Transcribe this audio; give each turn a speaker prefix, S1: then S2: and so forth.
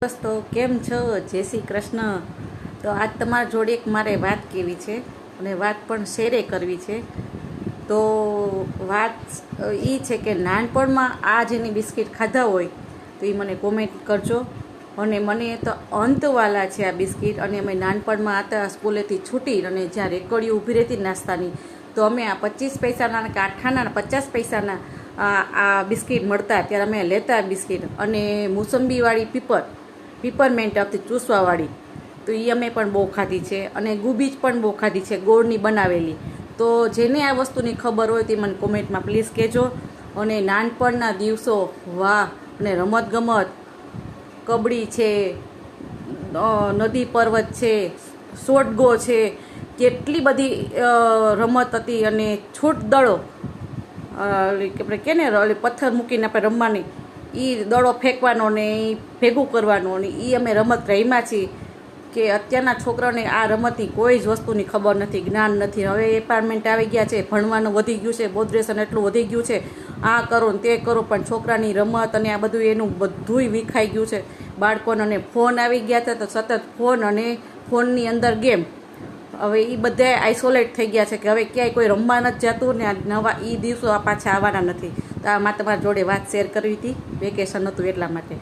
S1: દોસ્તો કેમ છો? જય શ્રી કૃષ્ણ. તો આજ તમારા જોડે એક મારે વાત કહેવી છે અને વાત પણ શેરે કરવી છે. તો વાત એ છે કે નાનપણમાં આ જેની બિસ્કિટ ખાધા હોય તો એ મને કોમેન્ટ કરજો. અને મને તો અંતવાલા છે આ બિસ્કિટ. અને અમે નાનપણમાં હતા, સ્કૂલેથી છૂટી અને જ્યાં રેકડીઓ ઊભી રહેતી નાસ્તાની, તો અમે આ 25 પૈસાના કે 8 50 પૈસાના આ બિસ્કિટ મળતા ત્યારે અમે લેતા બિસ્કિટ. અને મોસંબીવાળી પીપરમેન્ટ આવતી ચૂસવાવાળી, તો એ અમે પણ બહુ ખાધી છે. અને ગુબીજ પણ બહુ ખાધી છે, ગોળની બનાવેલી. તો જેને આ વસ્તુની ખબર હોય તે મને કોમેન્ટમાં પ્લીઝ કહેજો. અને નાનપણના દિવસો, વાહ! અને રમતગમત, કબડ્ડી છે, નદી પર્વત છે, શોટગો છે, કેટલી બધી રમત હતી. અને છૂટ દડો, આપણે કહે ને પથ્થર મૂકીને આપણે રમવાની, એ દડો ફેંકવાનો ને એ ભેગું કરવાનું, અને એ અમે રમત રમ્યા છીએ. કે અત્યારના છોકરાઓને આ રમતની કોઈ જ વસ્તુની ખબર નથી, જ્ઞાન નથી. હવે એપાર્ટમેન્ટ આવી ગયા છે, ભણવાનું વધી ગયું છે, બોદ્રેશન એટલું વધી ગયું છે, આ કરો ને તે કરો, પણ છોકરાની રમત અને આ બધું એનું બધુંય વિખાઈ ગયું છે બાળકોને. અને ફોન આવી ગયા છે તો સતત ફોન અને ફોનની અંદર ગેમ. હવે એ બધા આઇસોલેટ થઈ ગયા છે કે હવે ક્યાંય કોઈ રમવા નથી જતું ને આ નવા એ દિવસો આ પાછા આવવાના નથી. તો આમાં તમારા જોડે વાત શેર કરવી હતી, વેકેશન હતું એટલા માટે.